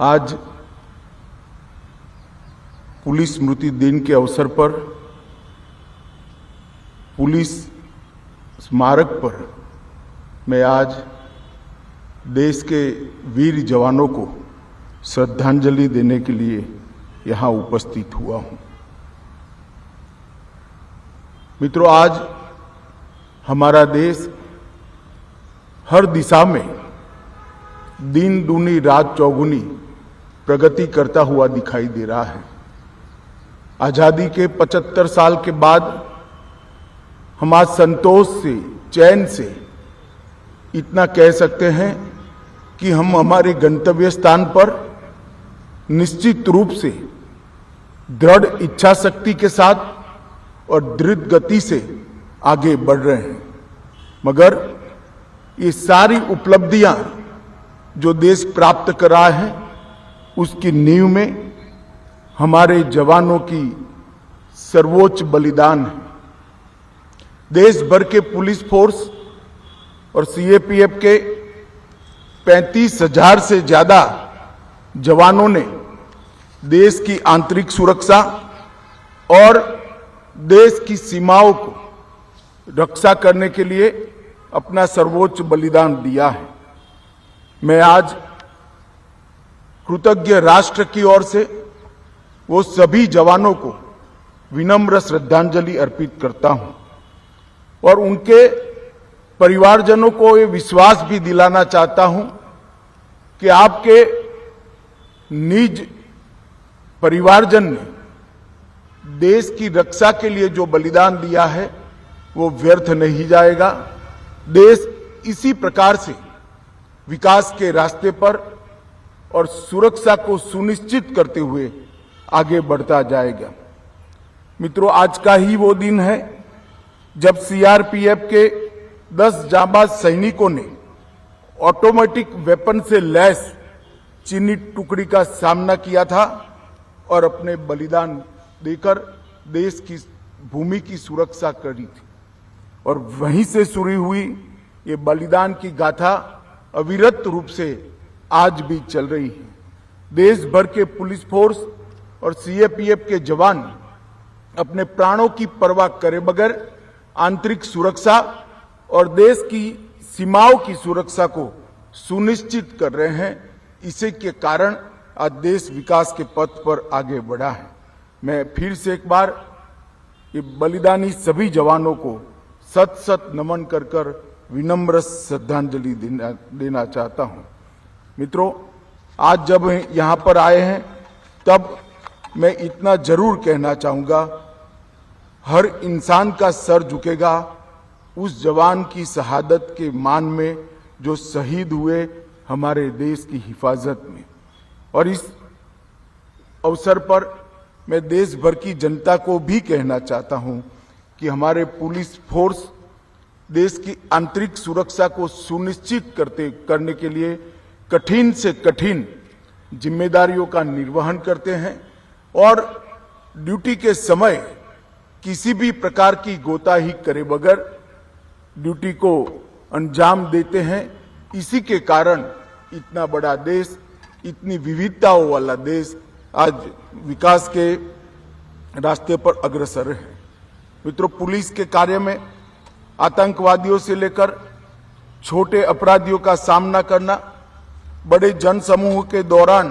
आज पुलिस स्मृति दिन के अवसर पर पुलिस स्मारक पर मैं आज देश के वीर जवानों को श्रद्धांजलि देने के लिए यहाँ उपस्थित हुआ हूँ। मित्रों, आज हमारा देश हर दिशा में दिन दूनी रात चौगुनी प्रगति करता हुआ दिखाई दे रहा है। आजादी के 75 साल के बाद हम आज संतोष से, चैन से इतना कह सकते हैं कि हम हमारे गंतव्य स्थान पर निश्चित रूप से दृढ़ इच्छा शक्ति के साथ और दृढ़ गति से आगे बढ़ रहे हैं। मगर ये सारी उपलब्धियां जो देश प्राप्त कर रहा है, उसकी नींव में हमारे जवानों की सर्वोच्च बलिदान है। देश भर के पुलिस फोर्स और सीएपीएफ के 35,000 से ज्यादा जवानों ने देश की आंतरिक सुरक्षा और देश की सीमाओं को रक्षा करने के लिए अपना सर्वोच्च बलिदान दिया है। मैं आज कृतज्ञ राष्ट्र की ओर से वो सभी जवानों को विनम्र श्रद्धांजलि अर्पित करता हूं और उनके परिवारजनों को ये विश्वास भी दिलाना चाहता हूं कि आपके निज परिवारजन ने देश की रक्षा के लिए जो बलिदान दिया है वो व्यर्थ नहीं जाएगा। देश इसी प्रकार से विकास के रास्ते पर और सुरक्षा को सुनिश्चित करते हुए आगे बढ़ता जाएगा। मित्रों, आज का ही वो दिन है जब सीआरपीएफ के 10 जांबाज सैनिकों ने ऑटोमेटिक वेपन से लैस चीनी टुकड़ी का सामना किया था और अपने बलिदान देकर देश की भूमि की सुरक्षा करी थी। और वहीं से शुरू हुई ये बलिदान की गाथा अविरत रूप से आज भी चल रही है। देश भर के पुलिस फोर्स और सीएपीएफ के जवान अपने प्राणों की परवाह करे बगैर आंतरिक सुरक्षा और देश की सीमाओं की सुरक्षा को सुनिश्चित कर रहे हैं। इसी के कारण आज देश विकास के पथ पर आगे बढ़ा है। मैं फिर से एक बार ये बलिदानी सभी जवानों को सत सत नमन कर विनम्र श्रद्धांजलि देना चाहता हूं। मित्रों, आज जब यहां पर आए हैं तब मैं इतना जरूर कहना चाहूंगा, हर इंसान का सर झुकेगा उस जवान की शहादत के मान में जो शहीद हुए हमारे देश की हिफाजत में। और इस अवसर पर मैं देश भर की जनता को भी कहना चाहता हूं कि हमारे पुलिस फोर्स देश की आंतरिक सुरक्षा को सुनिश्चित करने के लिए कठिन से कठिन जिम्मेदारियों का निर्वहन करते हैं और ड्यूटी के समय किसी भी प्रकार की गोताही करे बगैर ड्यूटी को अंजाम देते हैं। इसी के कारण इतना बड़ा देश, इतनी विविधताओं वाला देश आज विकास के रास्ते पर अग्रसर है। मित्रों, पुलिस के कार्य में आतंकवादियों से लेकर छोटे अपराधियों का सामना करना, बड़े जनसमूह के दौरान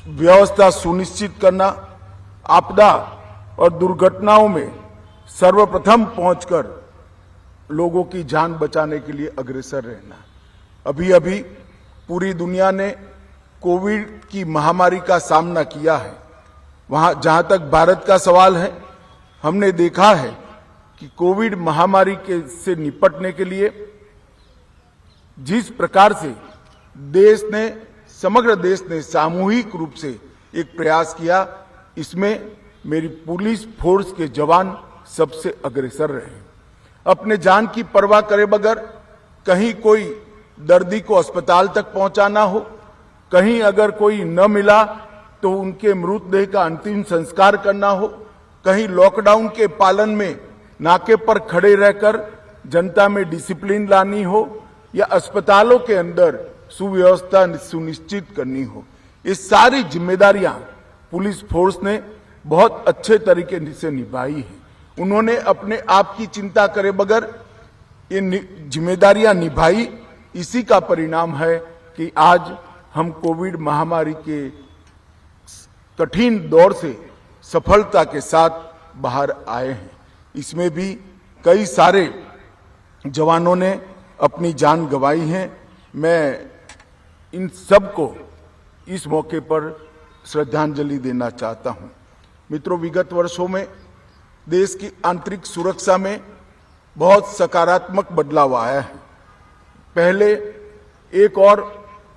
व्यवस्था सुनिश्चित करना, आपदा और दुर्घटनाओं में सर्वप्रथम पहुंचकर लोगों की जान बचाने के लिए अग्रसर रहना। अभी अभी पूरी दुनिया ने कोविड की महामारी का सामना किया है। जहां तक भारत का सवाल है, हमने देखा है कि कोविड महामारी से निपटने के लिए जिस प्रकार से समग्र देश ने सामूहिक रूप से एक प्रयास किया, इसमें मेरी पुलिस फोर्स के जवान सबसे अग्रसर रहे। अपने जान की परवाह करे बगैर कहीं कोई दर्दी को अस्पताल तक पहुंचाना हो, कहीं अगर कोई न मिला तो उनके मृतदेह का अंतिम संस्कार करना हो, कहीं लॉकडाउन के पालन में नाके पर खड़े रहकर जनता में डिसिप्लिन लानी हो, या अस्पतालों के अंदर सुव्यवस्था सुनिश्चित करनी हो। ये सारी जिम्मेदारियां पुलिस फोर्स ने बहुत अच्छे तरीके से निभाई है। उन्होंने अपने आप की चिंता करे बगैर ये जिम्मेदारियां निभाई। इसी का परिणाम है कि आज हम कोविड महामारी के कठिन दौर से सफलता के साथ बाहर आए हैं। इसमें भी कई सारे जवानों ने अपनी जान गंवाई है। मैं इन सबको इस मौके पर श्रद्धांजलि देना चाहता हूं। मित्रों, विगत वर्षों में देश की आंतरिक सुरक्षा में बहुत सकारात्मक बदलाव आया है। पहले एक और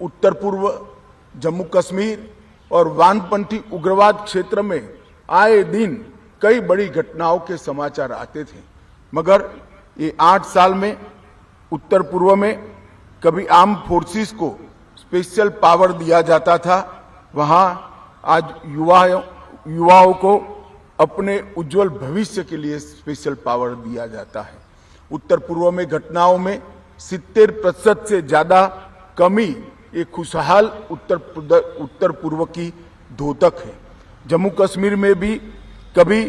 उत्तर पूर्व जम्मू कश्मीर और वामपंथी उग्रवाद क्षेत्र में आए दिन कई बड़ी घटनाओं के समाचार आते थे, मगर ये 8 साल में उत्तर पूर्व में कभी आर्म फोर्सेस को स्पेशल पावर दिया जाता था, वहां आज युवाओं को अपने उज्जवल भविष्य के लिए स्पेशल पावर दिया जाता है। उत्तर पूर्व में घटनाओं में 70% से ज्यादा कमी एक खुशहाल उत्तर पूर्व की द्योतक है। जम्मू कश्मीर में भी कभी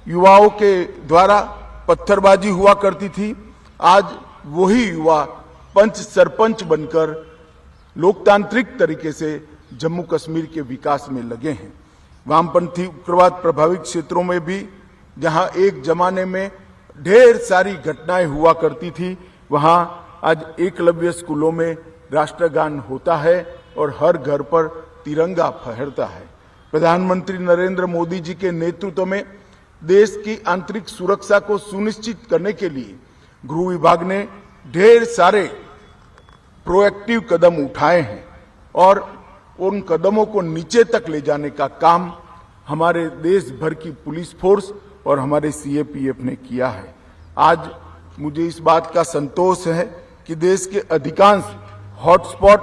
युवाओं के द्वारा पत्थरबाजी हुआ करती थी, आज वही युवा पंच सरपंच बनकर लोकतांत्रिक तरीके से जम्मू कश्मीर के विकास में लगे हैं। वामपंथी उग्रवाद प्रभावित क्षेत्रों में भी जहां एक जमाने में ढेर सारी घटनाएं हुआ करती थी, वहां आज एकलव्य स्कूलों में राष्ट्रगान होता है और हर घर पर तिरंगा फहरता है। प्रधानमंत्री नरेंद्र मोदी जी के नेतृत्व में देश की आंतरिक सुरक्षा को सुनिश्चित करने के लिए गृह विभाग ने ढेर सारे प्रोएक्टिव कदम उठाए हैं और उन कदमों को नीचे तक ले जाने का काम हमारे देश भर की पुलिस फोर्स और हमारे सीएपीएफ ने किया है। आज मुझे इस बात का संतोष है कि देश के अधिकांश हॉटस्पॉट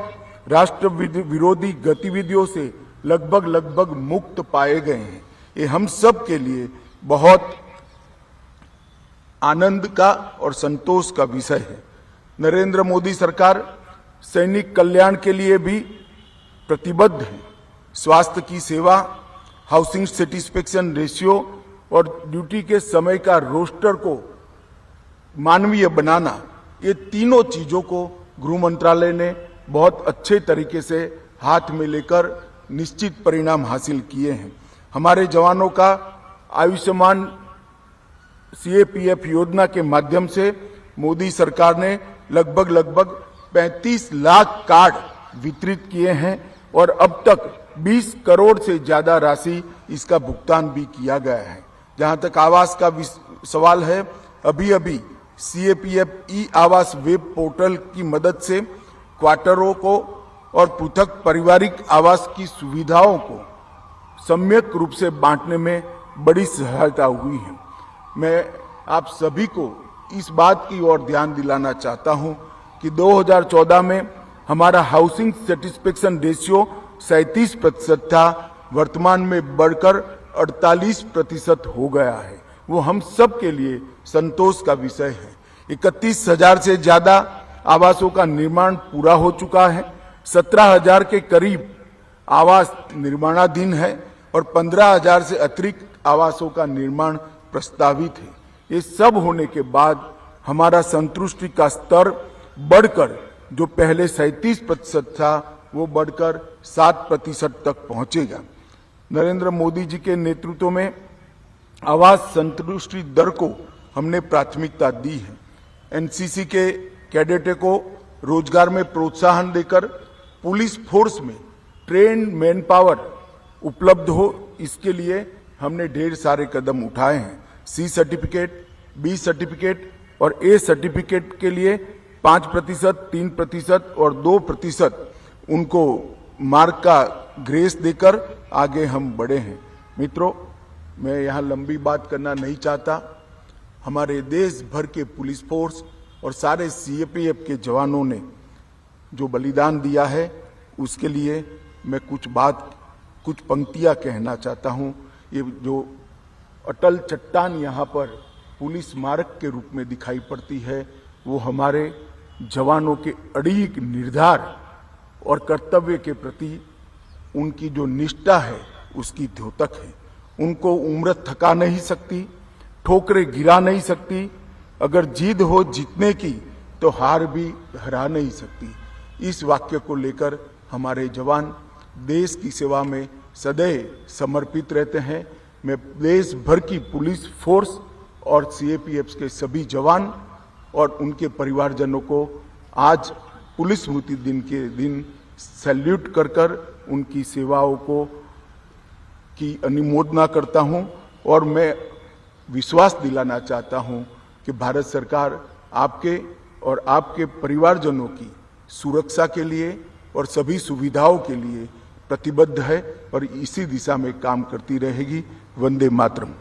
राष्ट्र विरोधी गतिविधियों से लगभग मुक्त पाए गए हैं। ये हम सब के लिए बहुत आनंद का और संतोष का विषय है। नरेंद्र मोदी सरकार सैनिक कल्याण के लिए भी प्रतिबद्ध है। स्वास्थ्य की सेवा, हाउसिंग सेटिस्फेक्शन रेशियो और ड्यूटी के समय का रोस्टर को मानवीय बनाना, ये तीनों चीजों को गृह मंत्रालय ने बहुत अच्छे तरीके से हाथ में लेकर निश्चित परिणाम हासिल किए हैं। हमारे जवानों का आयुष्मान सीएपीएफ योजना के माध्यम से मोदी सरकार ने लगभग 35 लाख कार्ड वितरित किए हैं और अब तक 20 करोड़ से ज्यादा राशि इसका भुगतान भी किया गया है। जहां तक आवास का सवाल है, अभी सीएपीएफ ई आवास वेब पोर्टल की मदद से क्वार्टरों को और पृथक पारिवारिक आवास की सुविधाओं को सम्यक रूप से बांटने में बड़ी सहायता हुई है। मैं आप सभी को इस बात की ओर ध्यान दिलाना चाहता हूं कि 2014 में हमारा हाउसिंग सेटिस्फेक्शन रेशियो 37% था, वर्तमान में बढ़कर 48% हो गया है। वो हम सब के लिए संतोष का विषय है। 31,000 से ज्यादा आवासों का निर्माण पूरा हो चुका है, 17,000 के करीब आवास निर्माणाधीन है और 15,000 से अतिरिक्त आवासों का निर्माण प्रस्तावित है। ये सब होने के बाद हमारा संतुष्टि का स्तर बढ़कर जो पहले 37% था वो बढ़कर 7% तक पहुंचेगा। नरेंद्र मोदी जी के नेतृत्व में आवास संतुष्टि दर को हमने प्राथमिकता दी है। एनसीसी के कैडेटों को रोजगार में प्रोत्साहन देकर पुलिस फोर्स में ट्रेन मैन पावर उपलब्ध हो, इसके लिए हमने ढेर सारे कदम उठाए हैं। सी सर्टिफिकेट, बी सर्टिफिकेट और ए सर्टिफिकेट के लिए 5%, 3% और 2% उनको मार्क का ग्रेस देकर आगे हम बढ़े हैं। मित्रों, मैं यहाँ लंबी बात करना नहीं चाहता। हमारे देश भर के पुलिस फोर्स और सारे सीएपीएफ के जवानों ने जो बलिदान दिया है उसके लिए मैं कुछ पंक्तियां कहना चाहता हूं। ये जो अटल चट्टान यहाँ पर पुलिस स्मारक के रूप में दिखाई पड़ती है, वो हमारे जवानों के अड़िग निर्धार और कर्तव्य के प्रति उनकी जो निष्ठा है उसकी द्योतक है। उनको उम्र थका नहीं सकती, ठोकरें गिरा नहीं सकती। अगर जिद हो जीतने की तो हार भी हरा नहीं सकती। इस वाक्य को लेकर हमारे जवान देश की सेवा में सदैव समर्पित रहते हैं। मैं देश भर की पुलिस फोर्स और सीएपीएफ के सभी जवान और उनके परिवारजनों को आज पुलिस स्मृति दिन के दिन सैल्यूट कर उनकी सेवाओं को की अनुमोदना करता हूं और मैं विश्वास दिलाना चाहता हूं कि भारत सरकार आपके और आपके परिवारजनों की सुरक्षा के लिए और सभी सुविधाओं के लिए प्रतिबद्ध है और इसी दिशा में काम करती रहेगी। वंदे मातरम।